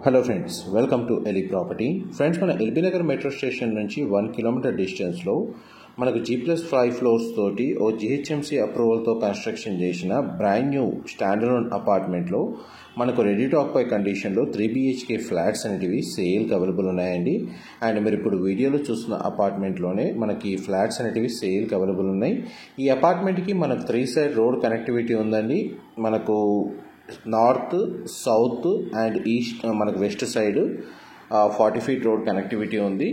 Hello friends, welcome to Eli property. Friends, మన LB Nagar metro station నుంచి 1 kilometre డిస్టెన్స్లో మనకు G+5 ఫ్లోర్స్ తోటి ఓ జిహెచ్ఎంసీ అప్రూవల్తో కన్స్ట్రక్షన్ చేసిన బ్రాండ్ న్యూ స్టాండర్డ్ అపార్ట్మెంట్లో మనకు రెడీ టు ఆక్యుపై కండిషన్లో 3 BHK ఫ్లాట్స్ అనేటివి సేల్కి అవైలబుల్ ఉన్నాయండి. అండ్ మీరు ఇప్పుడు వీడియోలో చూస్తున్న అపార్ట్మెంట్లోనే మనకి ఫ్లాట్స్ అనేటివి సేల్కి అవైలబుల్ ఉన్నాయి. ఈ అపార్ట్మెంట్కి మనకు 3 సైడ్ రోడ్ కనెక్టివిటీ ఉందండి. మనకు నార్త్, సౌత్ అండ్ ఈస్ట్, మనకు west side 40 feet road connectivity ఉంది.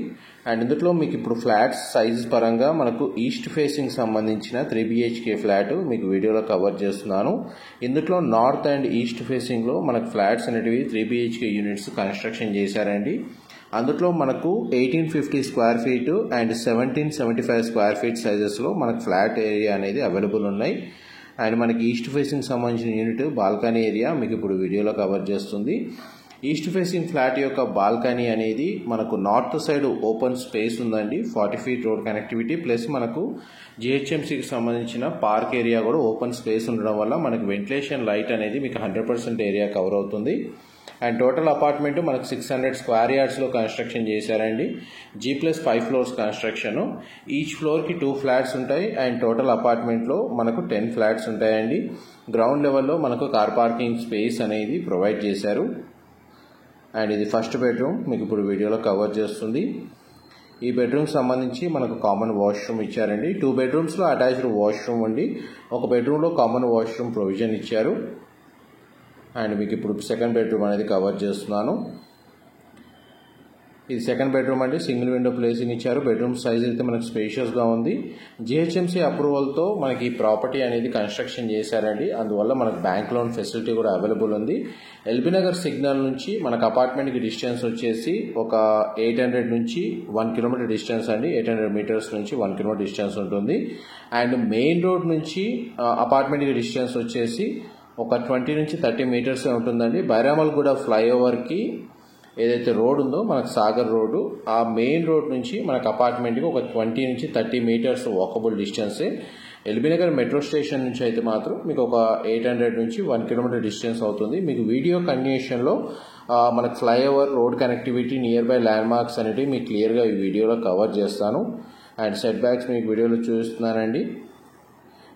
అండ్ ఇందులో మీకు ఇప్పుడు ఫ్లాట్స్ సైజ్ పరంగా మనకు ఈస్ట్ ఫేసింగ్ సంబంధించిన 3 BHK ఫ్లాట్ మీకు వీడియోలో కవర్ చేస్తున్నాను. ఇందులో నార్త్ అండ్ ఈస్ట్ ఫేసింగ్లో మనకు ఫ్లాట్స్ అనేటివి 3 BHK యూనిట్స్ కన్స్ట్రక్షన్ చేశారండి. అందులో మనకు 1850 square feet and 1775 square feet సైజెస్లో మనకు ఫ్లాట్ ఏరియా అనేది అవైలబుల్ ఉన్నాయి. అండ్ మనకి ఈస్ట్ ఫేసింగ్ సంబంధించిన యూనిట్ బాల్కనీ ఏరియా మీకు ఇప్పుడు వీడియోలో కవర్ చేస్తుంది. ఈస్ట్ ఫేసింగ్ ఫ్లాట్ యొక్క బాల్కనీ అనేది మనకు నార్త్ సైడ్ ఓపెన్ స్పేస్ ఉందండి. 40 ఫీట్ రోడ్ కనెక్టివిటీ ప్లస్ మనకు జిహెచ్ఎంసీకి సంబంధించిన పార్క్ ఏరియా కూడా ఓపెన్ స్పేస్ ఉండడం వల్ల మనకు వెంటిలేషన్ లైట్ అనేది మీకు 100% ఏరియా కవర్ అవుతుంది. అండ్ టోటల్ అపార్ట్మెంట్ మనకు 600 స్క్వేర్ యార్డ్స్లో కన్స్ట్రక్షన్ చేశారండి. G+5 floors construction. ఈచ్ ఫ్లోర్కి 2 ఫ్లాట్స్ ఉంటాయి. అండ్ టోటల్ అపార్ట్మెంట్లో మనకు 10 ఫ్లాట్స్ ఉంటాయండి. గ్రౌండ్ లెవెల్లో మనకు కార్ పార్కింగ్ స్పేస్ అనేది ప్రొవైడ్ చేశారు. అండ్ ఇది ఫస్ట్ బెడ్రూమ్ మీకు ఇప్పుడు వీడియోలో కవర్ చేస్తుంది. ఈ బెడ్రూమ్కి సంబంధించి మనకు కామన్ వాష్రూమ్ ఇచ్చారండి. 2 బెడ్రూమ్స్లో అటాచ్డ్ వాష్రూమ్ ఉండి ఒక బెడ్రూమ్లో కామన్ వాష్రూమ్ ప్రొవిజన్ ఇచ్చారు. అండ్ మీకు ఇప్పుడు సెకండ్ బెడ్రూమ్ అనేది కవర్ చేస్తున్నాను. ఇది సెకండ్ బెడ్రూమ్ అండి. సింగిల్ విండో ప్లేసింగ్ ఇచ్చారు. బెడ్రూమ్ సైజ్ అయితే మనకు స్పేషియస్గా ఉంది. జిహెచ్ఎంసీ అప్రూవల్తో మనకి ఈ ప్రాపర్టీ అనేది కన్స్ట్రక్షన్ చేశారండి. అందువల్ల మనకు బ్యాంక్ లోన్ ఫెసిలిటీ కూడా అవైలబుల్ ఉంది. ఎల్బీ నగర్ సిగ్నల్ నుంచి మనకు అపార్ట్మెంట్కి డిస్టెన్స్ వచ్చేసి ఒక 800 నుంచి 1 కిలోమీటర్ డిస్టెన్స్ అండి. 800 మీటర్స్ నుంచి 1 కిలోమీటర్ డిస్టెన్స్ ఉంటుంది. అండ్ మెయిన్ రోడ్ నుంచి అపార్ట్మెంట్కి డిస్టెన్స్ వచ్చేసి ఒక 20 నుంచి 30 మీటర్స్ ఉంటుందండి. బైరామల్గూడ ఫ్లైఓవర్కి ఏదైతే రోడ్ ఉందో మనకు సాగర్ రోడ్డు, ఆ మెయిన్ రోడ్ నుంచి మనకు అపార్ట్మెంట్కి ఒక 20 నుంచి 30 మీటర్స్ వాకబుల్ డిస్టెన్సే. ఎల్బీ నగర్ మెట్రో స్టేషన్ నుంచి అయితే మాత్రం మీకు ఒక 800 నుంచి 1 కిలోమీటర్ డిస్టెన్స్ అవుతుంది. మీకు వీడియో కంటిన్యూషన్లో మనకు flyover, road connectivity, near by land marks అనేవి మీకు క్లియర్గా ఈ వీడియోలో కవర్ చేస్తాను. అండ్ సెట్ బ్యాక్స్ మీకు వీడియోలో చూస్తున్నానండి.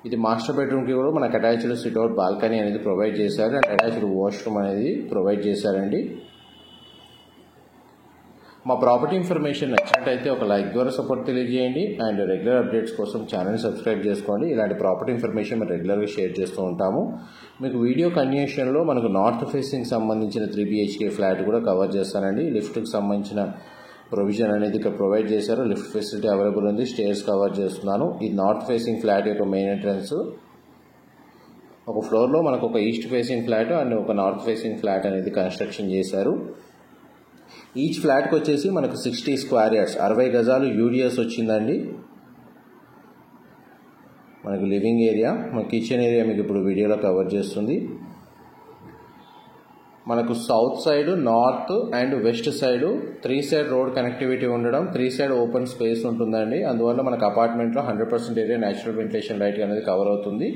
ఇది మాస్టర్ బెడ్రూమ్కి కూడా మనకు అటాచ్డ్ సిట్అవుట్ బాల్కనీ అనేది ప్రొవైడ్ చేశారు. అండ్ అటాచ్డ్ వాష్రూమ్ అనేది ప్రొవైడ్ చేశారండి. మా ప్రాపర్టీ ఇన్ఫర్మేషన్ నచ్చినట్టయితే ఒక లైక్ ద్వారా సపోర్ట్ తెలియజేయండి. అండ్ రెగ్యులర్ అప్డేట్స్ కోసం ఛానల్ని సబ్స్క్రైబ్ చేసుకోండి. ఇలాంటి ప్రాపర్టీ ఇన్ఫర్మేషన్ మేము రెగ్యులర్గా షేర్ చేస్తూ ఉంటాము. మీకు వీడియో కంటిన్యూషన్లో మనకు నార్త్ ఫేసింగ్ సంబంధించిన 3 BHK ఫ్లాట్ కూడా కవర్ చేస్తానండి. లిఫ్ట్కి సంబంధించిన ప్రొవిజన్ అనేది ఇక్కడ ప్రొవైడ్ చేశారు. లిఫ్ట్ ఫెసిలిటీ అవైలబుల్ ఉంది. స్టేర్స్ కవర్ చేస్తున్నాను. ఇది నార్త్ ఫేసింగ్ ఫ్లాట్ యొక్క మెయిన్ ఎంట్రన్స్. ఒక ఫ్లోర్లో మనకు ఒక ఈస్ట్ ఫేసింగ్ ఫ్లాట్ అండ్ ఒక నార్త్ ఫేసింగ్ ఫ్లాట్ అనేది కన్స్ట్రక్షన్ చేశారు. ఈచ్ ఫ్లాట్కి వచ్చేసి మనకు 60 స్క్వేర్ యార్డ్స్, 60 గజాలు యూడిఎస్ వచ్చిందండి. మనకు లివింగ్ ఏరియా, మన కిచెన్ ఏరియా మీకు ఇప్పుడు వీడియోలో కవర్ చేస్తుంది. మనకు south side, north and west side 3 side road connectivity ఉండడం, 3 సైడ్ ఓపెన్ స్పేస్ ఉంటుందండి. అందువల్ల మనకు అపార్ట్మెంట్లో 100% ఏరియా న్యాచురల్ వెంటిలేషన్ లైట్ అనేది కవర్ అవుతుంది.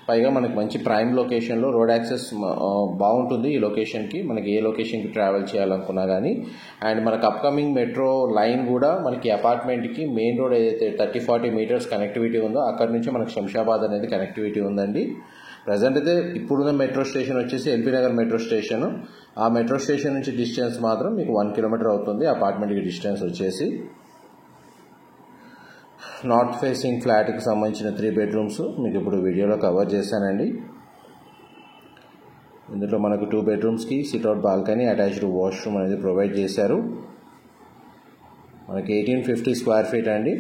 పైగా మనకి మంచి ప్రైమ్ లొకేషన్లో రోడ్ యాక్సెస్ బాగుంటుంది. ఈ లొకేషన్కి మనకి ఏ లొకేషన్కి ట్రావెల్ చేయాలనుకున్నా కానీ. అండ్ మనకు అప్కమింగ్ మెట్రో లైన్ కూడా మనకి అపార్ట్మెంట్కి మెయిన్ రోడ్ ఏదైతే 30-40 మీటర్స్ కనెక్టివిటీ ఉందో అక్కడ నుంచి మనకు శంషాబాద్ అనేది కనెక్టివిటీ ఉందండి. ప్రజెంట్ అయితే ఇప్పుడున్న మెట్రో స్టేషన్ వచ్చేసి ఎల్బీ నగర్ మెట్రో స్టేషన్. ఆ మెట్రో స్టేషన్ నుంచి డిస్టెన్స్ మాత్రం మీకు 1 కిలోమీటర్ అవుతుంది. అపార్ట్మెంట్కి డిస్టెన్స్ వచ్చేసి నార్త్ ఫేసింగ్ ఫ్లాట్కి సంబంధించిన 3 బెడ్రూమ్స్ మీకు ఇప్పుడు వీడియోలో కవర్ చేశానండి. ఇందులో మనకు 2 బెడ్రూమ్స్కి సిట్అవుట్ బాల్కనీ, అటాచ్డ్ వాష్రూమ్ అనేది ప్రొవైడ్ చేశారు. మనకి 1850 స్క్వేర్ ఫీట్ అండి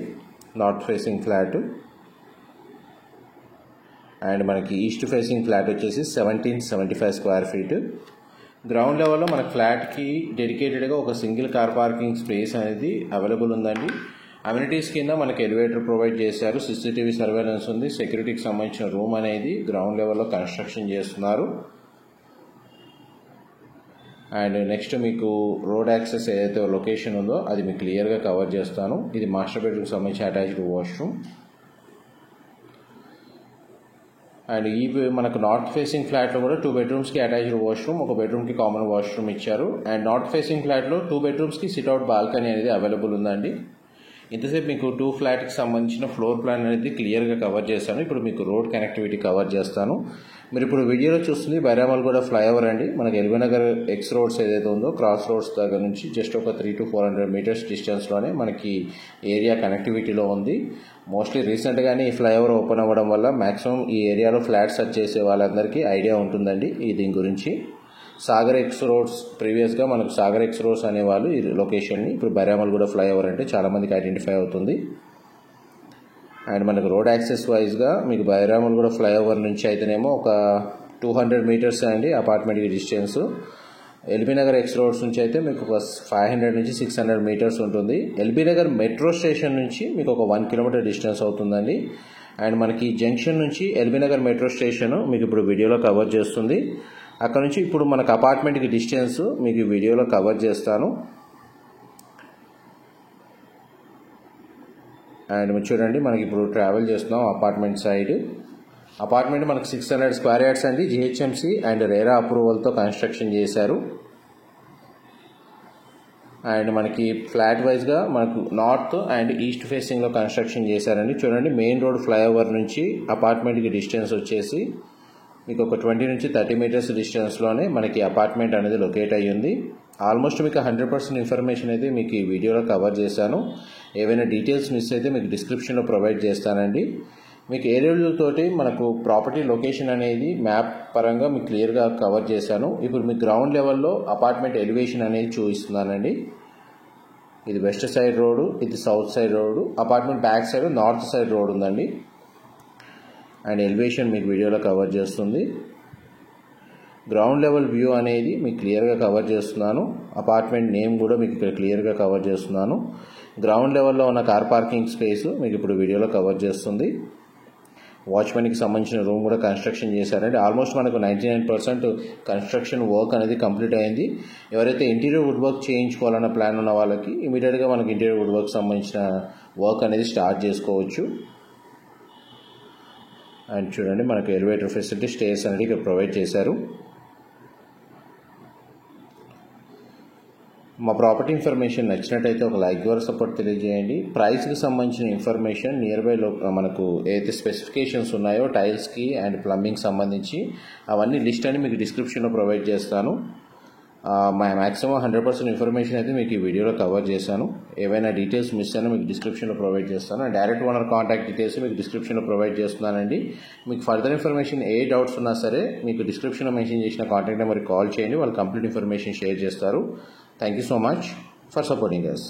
నార్త్ ఫేసింగ్ ఫ్లాట్. అండ్ మనకి ఈస్ట్ ఫేసింగ్ ఫ్లాట్ వచ్చేసి 1775 స్క్వేర్ ఫీట్. గ్రౌండ్ లెవెల్లో మన ఫ్లాట్కి డెడికేటెడ్గా ఒక సింగిల్ కార్ పార్కింగ్ స్పేస్ అనేది అవైలబుల్ ఉందండి. అమ్యూనిటీస్ కింద మనకి ఎలివేటర్ ప్రొవైడ్ చేశారు. CCTV సర్వేలెన్స్ ఉంది. సెక్యూరిటీకి సంబంధించిన రూమ్ అనేది గ్రౌండ్ లెవెల్లో కన్స్ట్రక్షన్ చేస్తున్నారు. అండ్ నెక్స్ట్ మీకు రోడ్ యాక్సెస్ ఏదైతే లొకేషన్ ఉందో అది మీకు క్లియర్గా కవర్ చేస్తాను. ఇది మాస్టర్ బెడ్రూమ్కి సంబంధించిన అటాచ్డ్ వాష్రూమ్. అండ్ ఈ మనకు నార్త్ ఫేసింగ్ ఫ్లాట్లో కూడా 2 bedrooms అటాచ్డ్ వాష్రూమ్, ఒక బెడ్రూమ్కి కామన్ వాష్రూమ్ ఇచ్చారు. అండ్ నార్త్ ఫేసింగ్ ఫ్లాట్లో 2 bedrooms సిట్అవుట్ బాల్కనీ అనేది అవైలబుల్ ఉందండి. ఇంతసేపు మీకు 2 ఫ్లాట్కి సంబంధించిన ఫ్లోర్ ప్లాన్ అనేది క్లియర్గా కవర్ చేస్తాను. ఇప్పుడు మీకు రోడ్ కనెక్టివిటీ కవర్ చేస్తాను. మీరు ఇప్పుడు వీడియోలో చూస్తుంది బైరామల్గూడ ఫ్లైఓవర్ అండి. మనకి ఎల్బీనగర్ ఎక్స్ రోడ్స్ ఏదైతే ఉందో క్రాస్ రోడ్స్ దగ్గర నుంచి జస్ట్ ఒక 300 to 400 meters డిస్టెన్స్లోనే మనకి ఏరియా కనెక్టివిటీలో ఉంది. మోస్ట్లీ రీసెంట్గానే ఈ ఫ్లైఓవర్ ఓపెన్ అవ్వడం వల్ల మ్యాక్సిమం ఈ ఏరియాలో ఫ్లాట్ సర్చ్ చేసే వాళ్ళందరికీ ఐడియా ఉంటుందండి దీని గురించి. సాగర్ ఎక్స్ రోడ్స్ ప్రీవియస్గా మనకు సాగర్ ఎక్స్ రోడ్స్ అనేవాళ్ళు ఈ లొకేషన్ని, ఇప్పుడు బైరామల్గూడ ఫ్లైఓవర్ అంటే చాలామందికి ఐడెంటిఫై అవుతుంది. అండ్ మనకు రోడ్ యాక్సెస్ వైజ్గా మీకు బైరామల్గూడ ఫ్లైఓవర్ నుంచి అయితేనేమో ఒక 200 meters అండి అపార్ట్మెంట్కి డిస్టెన్స్. ఎల్బీనగర్ ఎక్స్ రోడ్స్ నుంచి అయితే మీకు ఒక 500 నుంచి 600 meters ఉంటుంది. ఎల్బీనగర్ మెట్రో స్టేషన్ నుంచి మీకు ఒక 1 kilometer డిస్టెన్స్ అవుతుందండి. అండ్ మనకి జంక్షన్ నుంచి ఎల్బీనగర్ మెట్రో స్టేషన్ మీకు ఇప్పుడు వీడియోలో కవర్ చేస్తుంది. అక్కడ నుంచి ఇప్పుడు మనకు అపార్ట్మెంట్కి డిస్టెన్స్ మీకు వీడియోలో కవర్ చేస్తాను. అండ్ చూడండి మనకి ఇప్పుడు ట్రావెల్ చేస్తున్నాం అపార్ట్మెంట్ సైడ్. అపార్ట్మెంట్ మనకు 600 square yards అండి, జిహెచ్ఎంసీ అండ్ రేరా అప్రూవల్తో కన్స్ట్రక్షన్ చేశారు. అండ్ మనకి ఫ్లాట్ వైజ్గా మనకు నార్త్ అండ్ ఈస్ట్ ఫేసింగ్లో కన్స్ట్రక్షన్ చేశారండి. చూడండి మెయిన్ రోడ్ ఫ్లైఓవర్ నుంచి అపార్ట్మెంట్కి డిస్టెన్స్ వచ్చేసి మీకు ఒక 20 నుంచి 30 meters డిస్టెన్స్లోనే మనకి అపార్ట్మెంట్ అనేది లొకేట్ అయ్యింది. ఆల్మోస్ట్ మీకు 100% ఇన్ఫర్మేషన్ అయితే మీకు ఈ వీడియోలో కవర్ చేశాను. ఏవైనా డీటెయిల్స్ మిస్ అయితే మీకు డిస్క్రిప్షన్లో ప్రొవైడ్ చేస్తానండి. మీకు ఏరియాలతోటి మనకు ప్రాపర్టీ లొకేషన్ అనేది మ్యాప్ పరంగా మీకు క్లియర్గా కవర్ చేశాను. ఇప్పుడు మీకు గ్రౌండ్ లెవెల్లో అపార్ట్మెంట్ ఎలివేషన్ అనేది చూపిస్తున్నానండి. ఇది వెస్ట్ సైడ్ రోడ్డు, ఇది south side road, apartment back side north side road ఉందండి. అండ్ ఎలివేషన్ మీకు వీడియోలో కవర్ చేస్తుంది. గ్రౌండ్ లెవెల్ వ్యూ అనేది మీకు క్లియర్గా కవర్ చేస్తున్నాను. అపార్ట్మెంట్ నేమ్ కూడా మీకు ఇక్కడ క్లియర్గా కవర్ చేస్తున్నాను. గ్రౌండ్ లెవెల్లో ఉన్న కార్ పార్కింగ్ స్పేస్ మీకు ఇప్పుడు వీడియోలో కవర్ చేస్తుంది. వాచ్మెన్కి సంబంధించిన రూమ్ కూడా కన్స్ట్రక్షన్ చేశారండి. ఆల్మోస్ట్ మనకు 99% కన్స్ట్రక్షన్ వర్క్ అనేది కంప్లీట్ అయింది. ఎవరైతే ఇంటీరియర్ వుడ్ వర్క్ చేయించుకోవాలన్న ప్లాన్ ఉన్న వాళ్ళకి ఇమీడియట్గా మనకు ఇంటీరియర్ వుడ్ వర్క్ సంబంధించిన వర్క్ అనేది స్టార్ట్ చేసుకోవచ్చు. అండ్ చూడండి మనకు ఎలివేటర్ ఫెసిలిటీ, స్టేర్స్ అనేది ఇక్కడ ప్రొవైడ్ చేశారు. మా ప్రాపర్టీ ఇన్ఫర్మేషన్ నచ్చినట్టయితే ఒక లైక్ ద్వారా సపోర్ట్ తెలియజేయండి. ప్రైస్కి సంబంధించిన ఇన్ఫర్మేషన్ నియర్ బైలో మనకు ఏదైతే స్పెసిఫికేషన్స్ ఉన్నాయో టైల్స్కి అండ్ ప్లంబింగ్ సంబంధించి అవన్నీ లిస్ట్ అని మీకు డిస్క్రిప్షన్లో ప్రొవైడ్ చేస్తాను. మ్యాక్సిమం 100% ఇన్ఫర్మేషన్ అయితే మీకు ఈ వీడియోలో కవర్ చేశాను. ఏవైనా డీటెయిల్స్ మిస్ అయినా మీకు డిస్క్రిప్షన్లో ప్రొవైడ్ చేస్తాను. And direct owner contact details మీకు డిస్క్రిప్షన్లో ప్రొవైడ్ చేస్తున్నానండి. మీకు ఫర్దర్ ఇన్ఫర్మేషన్ ఏ డౌట్స్ ఉన్నా సరే మీకు డిస్క్రిప్షన్లో మెన్షన్ చేసిన కాంటాక్ట్ నెంబర్కి కాల్ చేయండి, వాళ్ళు కంప్లీట్ ఇన్ఫర్మేషన్ షేర్ చేస్తారు. Thank you so much for supporting us.